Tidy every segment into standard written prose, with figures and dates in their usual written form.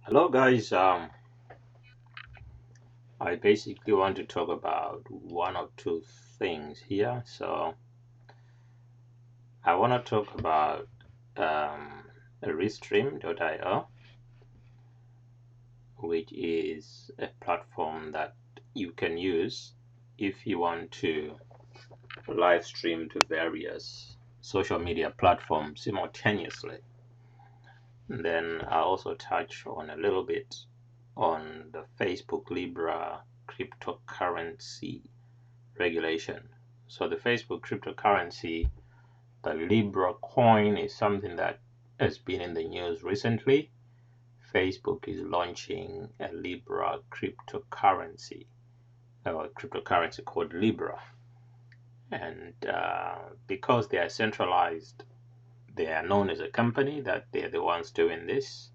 Hello guys, I basically want to talk about one or two things here. So I want to talk about Restream.io, which is a platform that you can use if you want to live stream to various social media platforms simultaneously. And then I also touch on a little bit on the Facebook Libra cryptocurrency regulation. So the Facebook cryptocurrency, the Libra coin, is something that has been in the news recently. Facebook is launching a Libra cryptocurrency, or cryptocurrency called Libra. And because they are centralized, they are known as a company, that they're the ones doing this,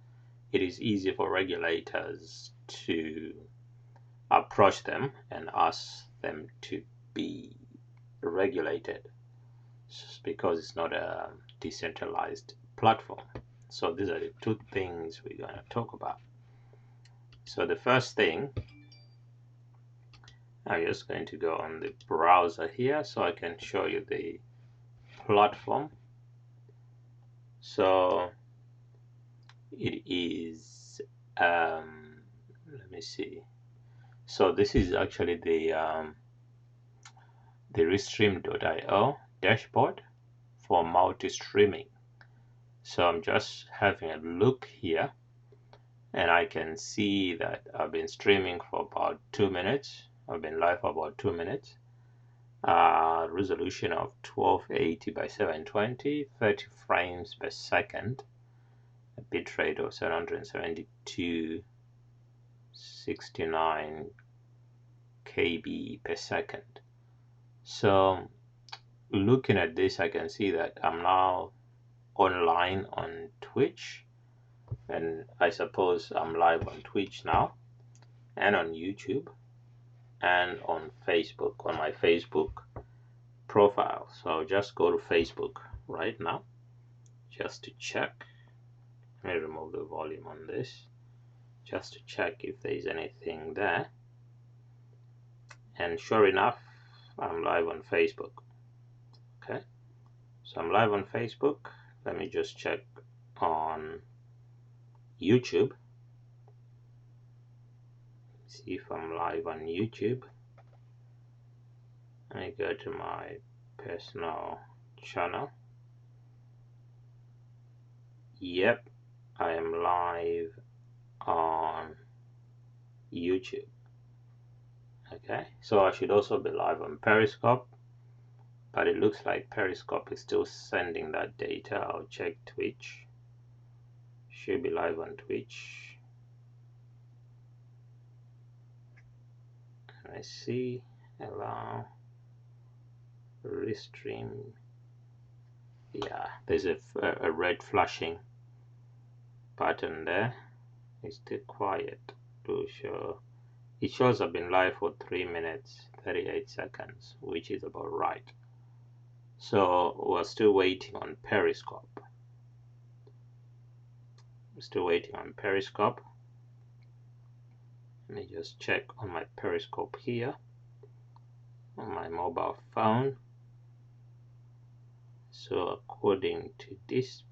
it is easy for regulators to approach them and ask them to be regulated because it's not a decentralized platform. So these are the two things we're going to talk about. So the first thing, I'm just going to go on the browser here so I can show you the platform. So it is, let me see. So this is actually the Restream.io dashboard for multi-streaming. So I'm just having a look here, and I can see that I've been streaming for about 2 minutes. I've been live for about 2 minutes. Resolution of 1280 by 720, 30 frames per second, a bitrate of 772.69 KB per second. So looking at this, I can see that I'm now online on Twitch, and I suppose I'm live on Twitch now, and on YouTube, and on Facebook, on my Facebook profile. So I'll just go to Facebook right now just to check. Let me remove the volume on this just to check if there is anything there. And sure enough, I'm live on Facebook. Okay, so I'm live on Facebook. Let me just check on YouTube. See if I'm live on YouTube. Let me go to my personal channel. Yep, I am live on YouTube. Okay, so I should also be live on Periscope, but it looks like Periscope is still sending that data. I'll check Twitch. Should be live on Twitch. I see. Allow restream. Yeah, there's a red flashing button there. It's still quiet to show. It shows I've been live for 3 minutes 38 seconds, which is about right. So we're still waiting on Periscope. We're still waiting on Periscope. Let me just check on my Periscope here on my mobile phone. So according to this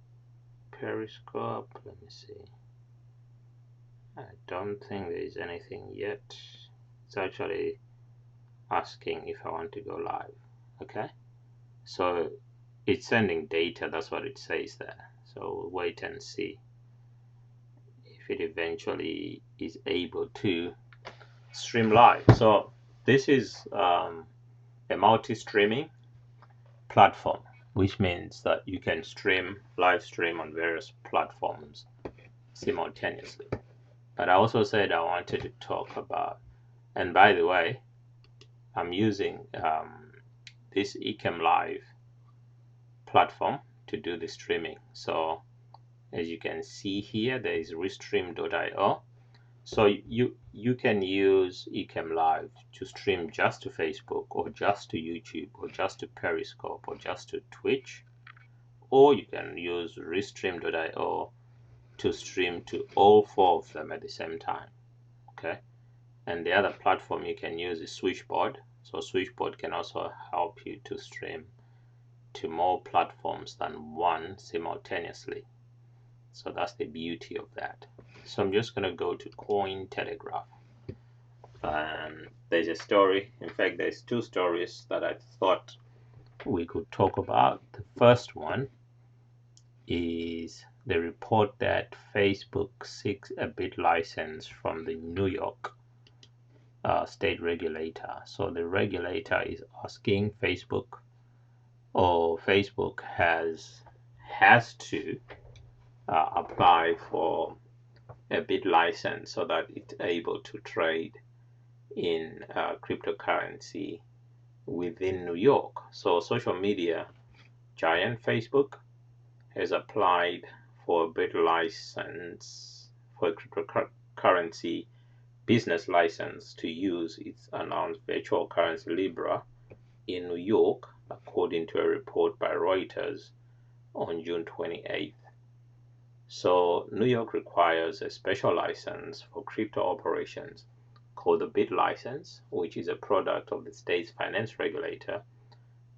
Periscope, let me see. I don't think there is anything yet. It's actually asking if I want to go live. Okay, so it's sending data, that's what it says there. So we'll wait and see if it eventually is able to stream live. So this is a multi-streaming platform, which means that you can live stream on various platforms simultaneously. But I also said I wanted to talk about, and by the way, I'm using this Ecam Live platform to do the streaming. So as you can see here, there is restream.io. So you can use Ecam Live to stream just to Facebook, or just to YouTube, or just to Periscope, or just to Twitch, or you can use restream.io to stream to all 4 of them at the same time. Okay, and the other platform you can use is Switchboard. So Switchboard can also help you to stream to more platforms than one simultaneously. So that's the beauty of that. So I'm just going to go to Cointelegraph. And there's a story. In fact, there's 2 stories that I thought we could talk about. The first one is the report that Facebook seeks a bid license from the New York state regulator. So the regulator is asking Facebook, or Facebook has to apply for a bid license so that it's able to trade in cryptocurrency within New York. So social media giant Facebook has applied for a bid license for a cryptocurrency business license to use its announced virtual currency Libre in New York, according to a report by Reuters on June 28th. So New York requires a special license for crypto operations called the bid license, which is a product of the state's finance regulator,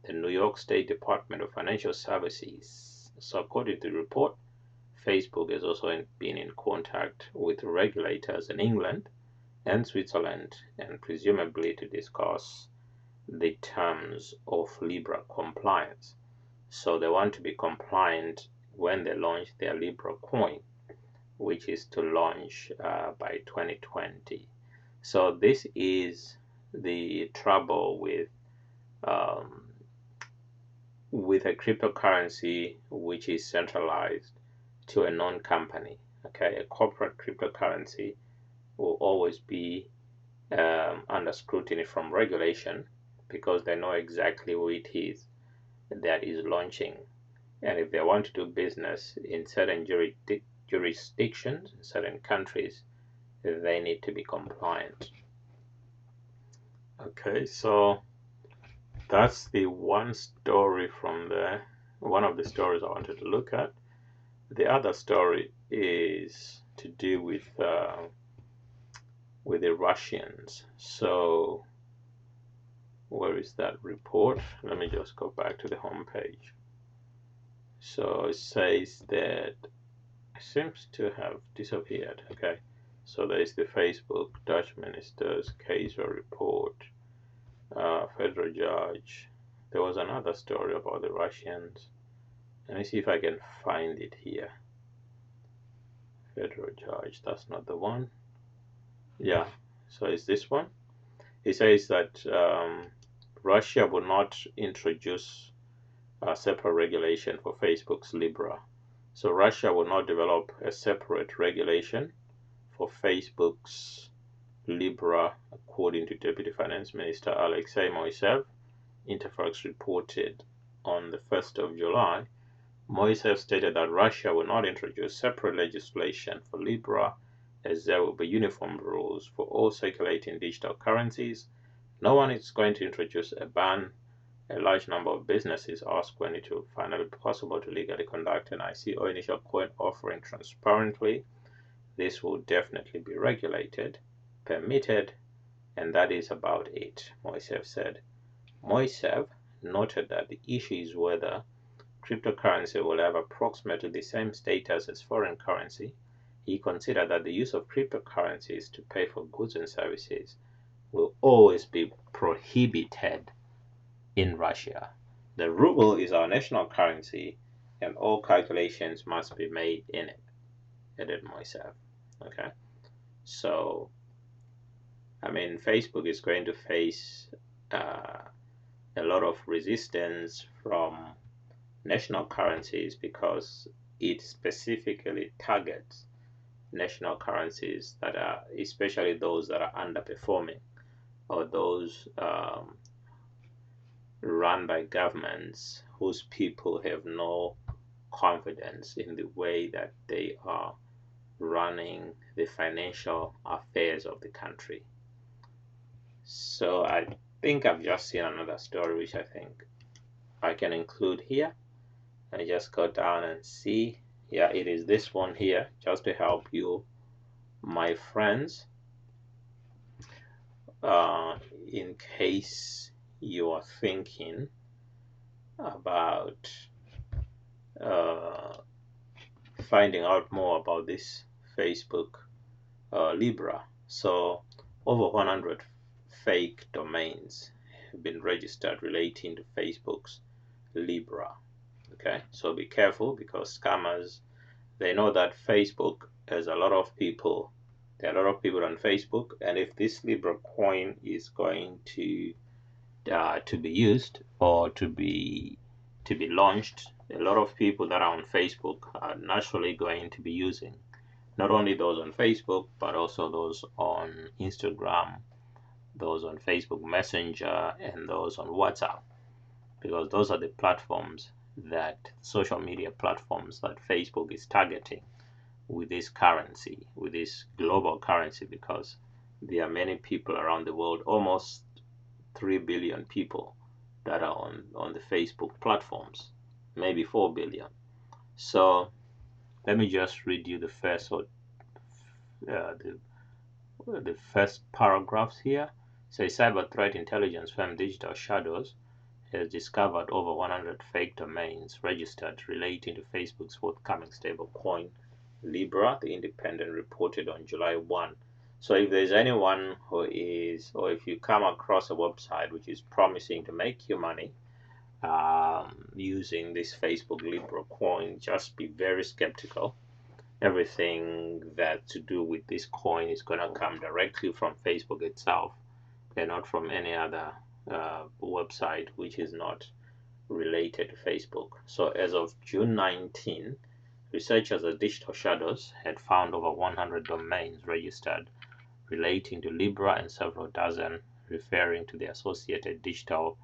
the New York State Department of Financial Services. So according to the report, Facebook has also been in contact with regulators in England and Switzerland, and presumably to discuss the terms of Libre compliance. So they want to be compliant when they launch their Libre coin, which is to launch by 2020. So this is the trouble with a cryptocurrency which is centralized to a non-company. Okay, a corporate cryptocurrency will always be under scrutiny from regulation because they know exactly who it is that is launching, and if they want to do business in certain jurisdictions, in certain countries, they need to be compliant. Okay, so that's the one story from there, one of the stories I wanted to look at. The other story is to do with the Russians. So where is that report? Let me just go back to the home page. So it says that it seems to have disappeared. Okay, so there is the Facebook Dutch minister's case report, federal judge. There was another story about the Russians. Let me see if I can find it here. Federal judge, that's not the one. Yeah, so it's this one. It says that Russia will not introduce a separate regulation for Facebook's Libre. So Russia will not develop a separate regulation for Facebook's Libre, according to Deputy Finance Minister Alexei Moisev. Interfax reported on the 1st of July. Moisev stated that Russia will not introduce separate legislation for Libre, as there will be uniform rules for all circulating digital currencies. No one is going to introduce a ban. A large number of businesses ask when it will finally be possible to legally conduct an ICO initial coin offering transparently. This will definitely be regulated, permitted, and that is about it, Moisev said. Moisev noted that the issue is whether cryptocurrency will have approximately the same status as foreign currency. He considered that the use of cryptocurrencies to pay for goods and services will always be prohibited in Russia. The ruble is our national currency, and all calculations must be made in it, added Moisev. Okay, so I mean, Facebook is going to face a lot of resistance from national currencies because it specifically targets national currencies that are, especially those that are underperforming or those run by governments whose people have no confidence in the way that they are running the financial affairs of the country. So I think I've just seen another story which I think I can include here. I just go down and see. Yeah, it is this one here, just to help you, my friends, uh, in case you are thinking about uh, finding out more about this Facebook Libre. So over 100 fake domains have been registered relating to Facebook's Libre. Okay, so be careful, because scammers, they know that Facebook has a lot of people. There are a lot of people on Facebook, and if this Libre coin is going to be used or to be launched, a lot of people that are on Facebook are naturally going to be using, not only those on Facebook, but also those on Instagram, those on Facebook Messenger, and those on WhatsApp, because those are the platforms, that social media platforms, that Facebook is targeting with this currency, with this global currency, because there are many people around the world, almost 3 billion people that are on the Facebook platforms, maybe 4 billion. So let me just read you the first the first paragraphs here. Says cyber threat intelligence firm Digital Shadows has discovered over 100 fake domains registered relating to Facebook's forthcoming stablecoin Libra, the Independent reported on July 1. So if there's anyone who is, or if you come across a website which is promising to make you money using this Facebook Libra coin, just be very skeptical. Everything that's to do with this coin is going to come directly from Facebook itself, and not from any other website which is not related to Facebook. So as of June 19, researchers at Digital Shadows had found over 100 domains registered relating to Libra, and several dozen referring to the associated digital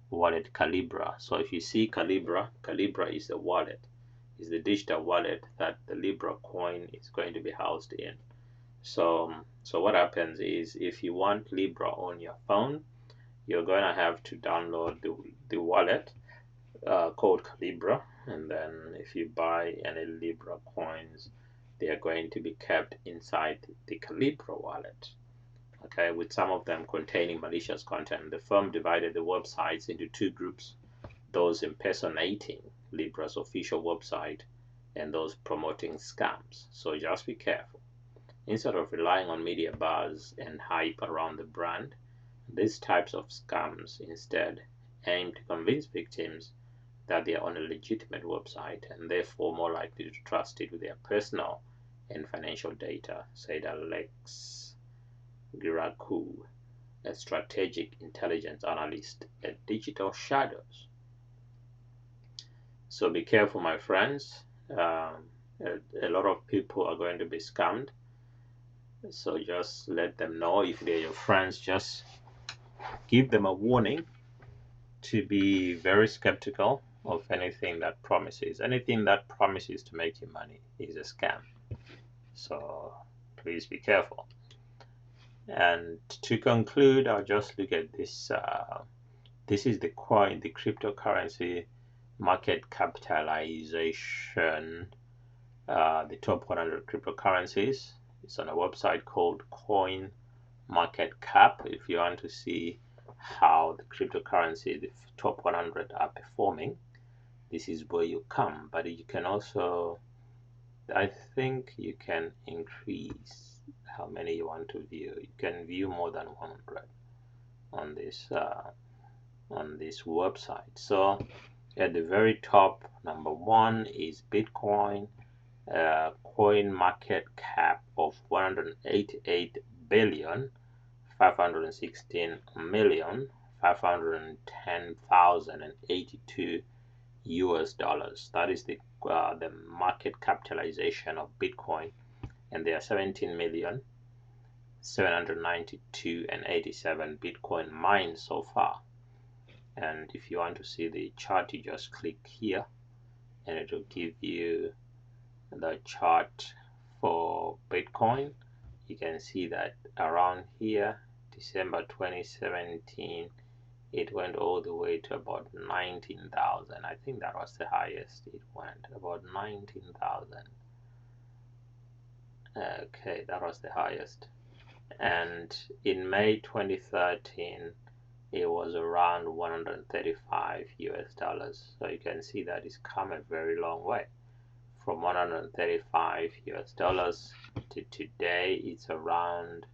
wallet Calibra. So if you see Calibra, Calibra is the wallet, is the digital wallet that the Libra coin is going to be housed in. So what happens is, if you want Libra on your phone, you're going to have to download the wallet called Calibra, and then if you buy any Libra coins, they are going to be kept inside the Calibra wallet. Okay, with some of them containing malicious content. The firm divided the websites into two groups: those impersonating Libra's official website and those promoting scams. So just be careful. Instead of relying on media buzz and hype around the brand, these types of scams instead aim to convince victims that they are on a legitimate website, and therefore more likely to trust it with their personal and financial data, said Alex Giraku, a strategic intelligence analyst at Digital Shadows. So be careful, my friends. A lot of people are going to be scammed. So just let them know. If they're your friends, just give them a warning to be very skeptical of anything that promises. Anything that promises to make you money is a scam. So please be careful. And to conclude, I'll just look at this. This is the coin, the cryptocurrency market capitalization, the top 100 cryptocurrencies. It's on a website called Coin Market Cap. If you want to see how the cryptocurrency, the top 100 are performing, this is where you come. But you can also, I think you can increase how many you want to view. You can view more than 100 on this website. So at the very top, number one is Bitcoin, coin market cap of 188 billion 516,510,082 US dollars. That is the market capitalization of Bitcoin, and there are 17,792,087 Bitcoin mined so far. And if you want to see the chart, you just click here, and it will give you the chart for Bitcoin. You can see that around here, December 2017, it went all the way to about 19,000. I think that was the highest it went, about 19,000. Okay, that was the highest. And in May 2013, it was around 135 US dollars. So you can see that it's come a very long way. From 135 US dollars to today, it's around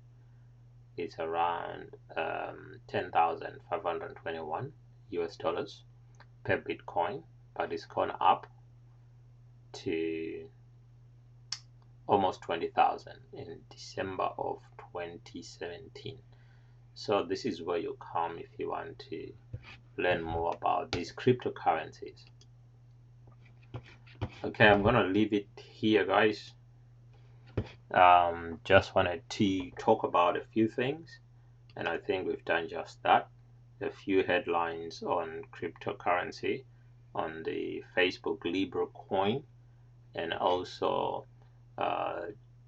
10,521 US dollars per Bitcoin, but it's gone up to almost 20,000 in December of 2017. So this is where you come if you want to learn more about these cryptocurrencies. Okay, I'm gonna leave it here, guys. Just wanted to talk about a few things, and I think we've done just that. A few headlines on cryptocurrency on the Facebook Libre coin, and also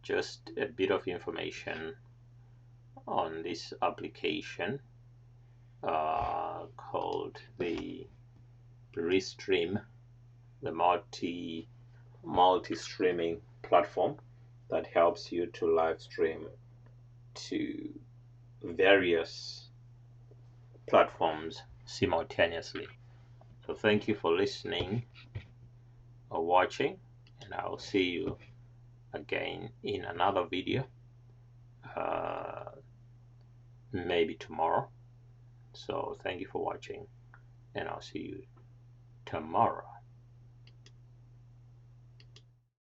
just a bit of information on this application called the Restream, the multi-streaming platform that helps you to live stream to various platforms simultaneously. So thank you for listening or watching, and I'll see you again in another video, maybe tomorrow. So thank you for watching, and I'll see you tomorrow.